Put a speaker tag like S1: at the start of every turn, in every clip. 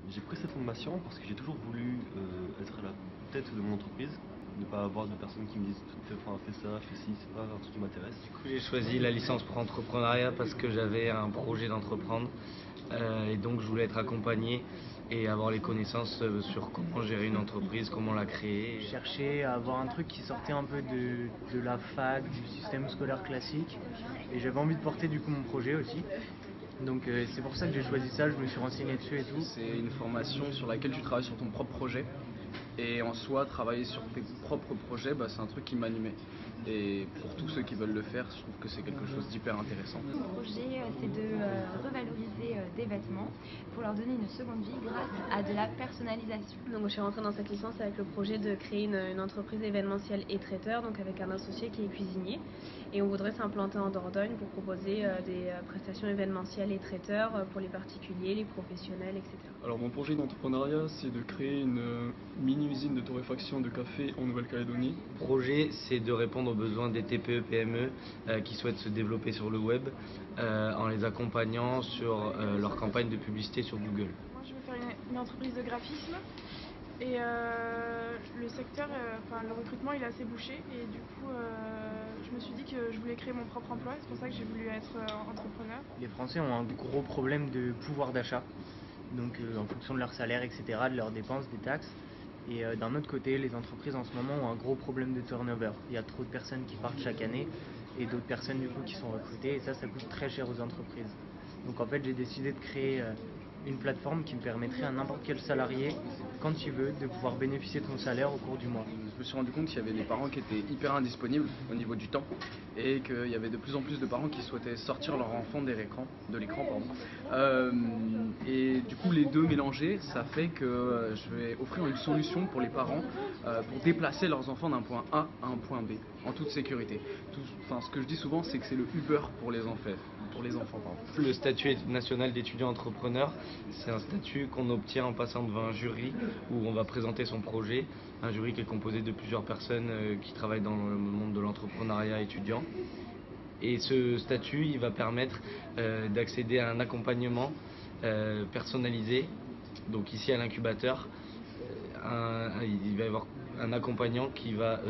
S1: J'ai pris cette formation parce que j'ai toujours voulu être à la tête de mon entreprise, ne pas avoir de personnes qui me disent enfin, fais ça, fais ci, c'est pas un truc qui m'intéresse.
S2: Du coup, j'ai choisi la licence pour entrepreneuriat parce que j'avais un projet d'entreprendre et donc je voulais être accompagné et avoir les connaissances sur comment gérer une entreprise, comment la créer.
S3: Je cherchais à avoir un truc qui sortait un peu de la fac, du système scolaire classique, et j'avais envie de porter du coup mon projet aussi. Donc c'est pour ça que j'ai choisi ça, je me suis renseigné dessus et tout.
S4: C'est une formation sur laquelle tu travailles sur ton propre projet. Et en soi, travailler sur tes propres projets, c'est un truc qui m'animait. Et pour tous ceux qui veulent le faire, je trouve que c'est quelque chose d'hyper intéressant.
S5: Mon projet, c'est de revaloriser des vêtements pour leur donner une seconde vie grâce à de la personnalisation.
S6: Donc je suis rentrée dans cette licence avec le projet de créer une entreprise événementielle et traiteur, donc avec un associé qui est cuisinier. Et on voudrait s'implanter en Dordogne pour proposer des prestations événementielles et traiteurs pour les particuliers, les professionnels, etc.
S7: Alors mon projet d'entrepreneuriat, c'est de créer une mini-usine de torréfaction de café en Nouvelle-Calédonie.
S2: Le projet, c'est de répondre aux besoins des TPE, PME qui souhaitent se développer sur le web en les accompagnant sur leur campagne de publicité sur Google.
S8: Moi, je veux faire une entreprise de graphisme et le secteur, le recrutement, il est assez bouché et du coup, je me suis dit que je voulais créer mon propre emploi. C'est pour ça que j'ai voulu être entrepreneur.
S3: Les Français ont un gros problème de pouvoir d'achat, donc en fonction de leur salaire, etc., de leurs dépenses, des taxes. Et d'un autre côté, les entreprises en ce moment ont un gros problème de turnover. Il y a trop de personnes qui partent chaque année et d'autres personnes du coup qui sont recrutées et ça coûte très cher aux entreprises. Donc en fait, j'ai décidé de créer une plateforme qui me permettrait à n'importe quel salarié, quand il veut, de pouvoir bénéficier de son salaire au cours du mois.
S4: Je me suis rendu compte qu'il y avait des parents qui étaient hyper indisponibles au niveau du temps et qu'il y avait de plus en plus de parents qui souhaitaient sortir leur enfant de l'écran. Et du coup, les deux mélangés, ça fait que je vais offrir une solution pour les parents pour déplacer leurs enfants d'un point A à un point B en toute sécurité. Ce que je dis souvent, c'est que c'est le Uber pour les enfants.
S2: Le statut national d'étudiant entrepreneur, c'est un statut qu'on obtient en passant devant un jury où on va présenter son projet. Un jury qui est composé de plusieurs personnes qui travaillent dans le monde de l'entrepreneuriat étudiant. Et ce statut, il va permettre d'accéder à un accompagnement personnalisé. Donc ici à l'incubateur, il va y avoir un accompagnant qui va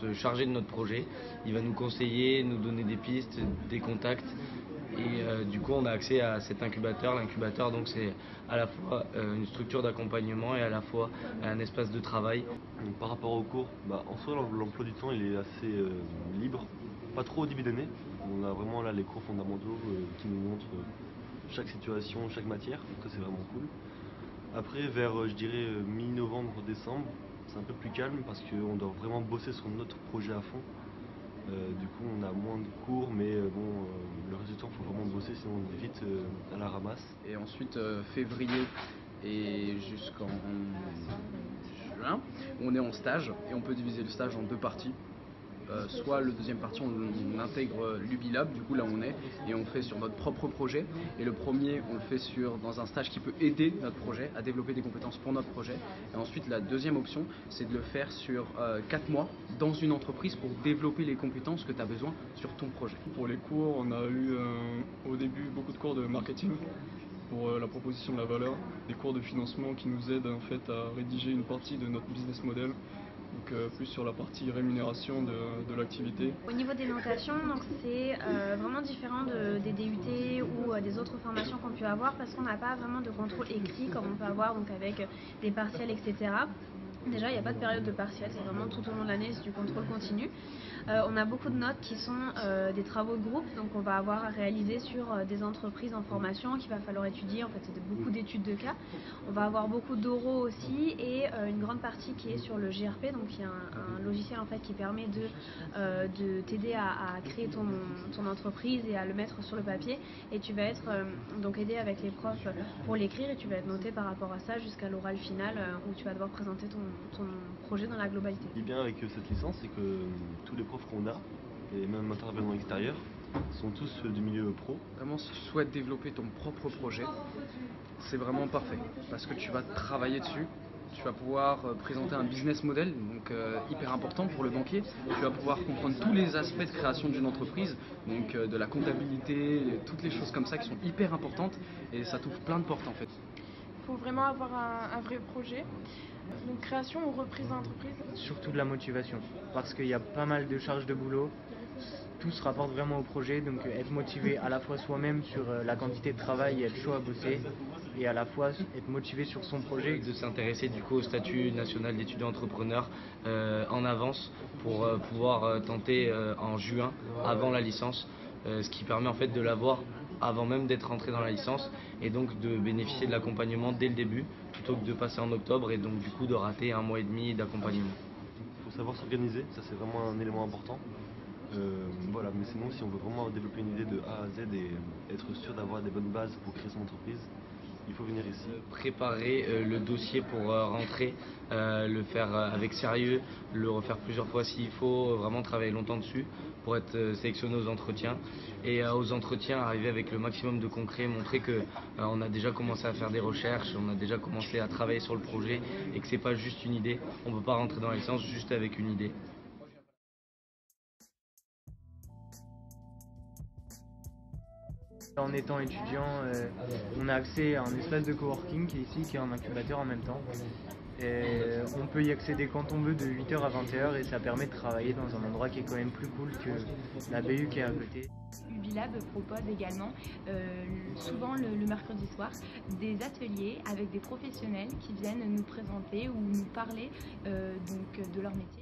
S2: se charger de notre projet. Il va nous conseiller, nous donner des pistes, des contacts. Et du coup, on a accès à cet incubateur. L'incubateur, donc, c'est à la fois une structure d'accompagnement et à la fois un espace de travail.
S1: Donc, par rapport au cours, en soi l'emploi du temps il est assez libre, pas trop au début d'année. On a vraiment là les cours fondamentaux qui nous montrent chaque situation, chaque matière, donc ça c'est vraiment cool. Après vers je dirais mi-novembre, décembre, c'est un peu plus calme parce qu'on doit vraiment bosser sur notre projet à fond. Du coup on a moins de cours mais le reste du temps il faut vraiment bosser sinon on est vite à la ramasse.
S4: Et ensuite février et jusqu'en juin, on est en stage et on peut diviser le stage en deux parties. Soit le deuxième partie on intègre l'Ubilab, du coup là on est, et on fait sur notre propre projet, et le premier on le fait dans un stage qui peut aider notre projet à développer des compétences pour notre projet, et ensuite la deuxième option c'est de le faire sur 4 mois dans une entreprise pour développer les compétences que tu as besoin sur ton projet.
S7: Pour les cours, on a eu au début beaucoup de cours de marketing pour la proposition de la valeur, des cours de financement qui nous aident en fait à rédiger une partie de notre business model. Donc plus sur la partie rémunération de l'activité.
S6: Au niveau des notations, c'est vraiment différent des DUT ou des autres formations qu'on peut avoir parce qu'on n'a pas vraiment de contrôle écrit comme on peut avoir donc avec des partiels, etc. Déjà, il n'y a pas de période de partiel, c'est vraiment tout au long de l'année, c'est du contrôle continu. On a beaucoup de notes qui sont des travaux de groupe, donc on va avoir à réaliser sur des entreprises en formation qu'il va falloir étudier, en fait c'est beaucoup d'études de cas. On va avoir beaucoup d'oraux aussi et une grande partie qui est sur le GRP, donc il y a un logiciel en fait qui permet de t'aider à créer ton entreprise et à le mettre sur le papier, et tu vas être donc aidé avec les profs pour l'écrire et tu vas être noté par rapport à ça jusqu'à l'oral final où tu vas devoir présenter ton projet dans la globalité.
S1: Ce qui est bien avec cette licence, c'est que tous les profs qu'on a, et même intervenants extérieurs, sont tous du milieu pro.
S4: Vraiment, si tu souhaites développer ton propre projet, c'est vraiment parfait parce que tu vas travailler dessus. Tu vas pouvoir présenter un business model, donc hyper important pour le banquier. Tu vas pouvoir comprendre tous les aspects de création d'une entreprise, donc de la comptabilité, toutes les choses comme ça qui sont hyper importantes, et ça t'ouvre plein de portes en fait.
S8: Il faut vraiment avoir un vrai projet. Donc création ou reprise d'entreprise.
S3: Surtout de la motivation, parce qu'il y a pas mal de charges de boulot. Tout se rapporte vraiment au projet, donc être motivé à la fois soi-même sur la quantité de travail et être chaud à bosser, et à la fois être motivé sur son projet.
S2: De s'intéresser du coup au statut national d'étudiant entrepreneur en avance pour pouvoir tenter en juin avant la licence, ce qui permet en fait de l'avoir avant même d'être rentré dans la licence et donc de bénéficier de l'accompagnement dès le début plutôt que de passer en octobre et donc du coup de rater 1 mois et demi d'accompagnement.
S1: Il faut savoir s'organiser, ça c'est vraiment un élément important. Voilà, mais sinon si on veut vraiment développer une idée de A à Z et être sûr d'avoir des bonnes bases pour créer son entreprise, il faut venir ici.
S2: Préparer le dossier pour rentrer, le faire avec sérieux, le refaire plusieurs fois s'il faut, vraiment travailler longtemps dessus pour être sélectionné aux entretiens. Et aux entretiens, arriver avec le maximum de concret, montrer que on a déjà commencé à faire des recherches, on a déjà commencé à travailler sur le projet et que c'est pas juste une idée. On ne peut pas rentrer dans la licence juste avec une idée.
S3: En étant étudiant, on a accès à un espace de coworking qui est ici, qui est un incubateur en même temps. Et on peut y accéder quand on veut de 8h à 20h et ça permet de travailler dans un endroit qui est quand même plus cool que la BU qui est à côté.
S5: Ubilab propose également, souvent le mercredi soir, des ateliers avec des professionnels qui viennent nous présenter ou nous parler de leur métier.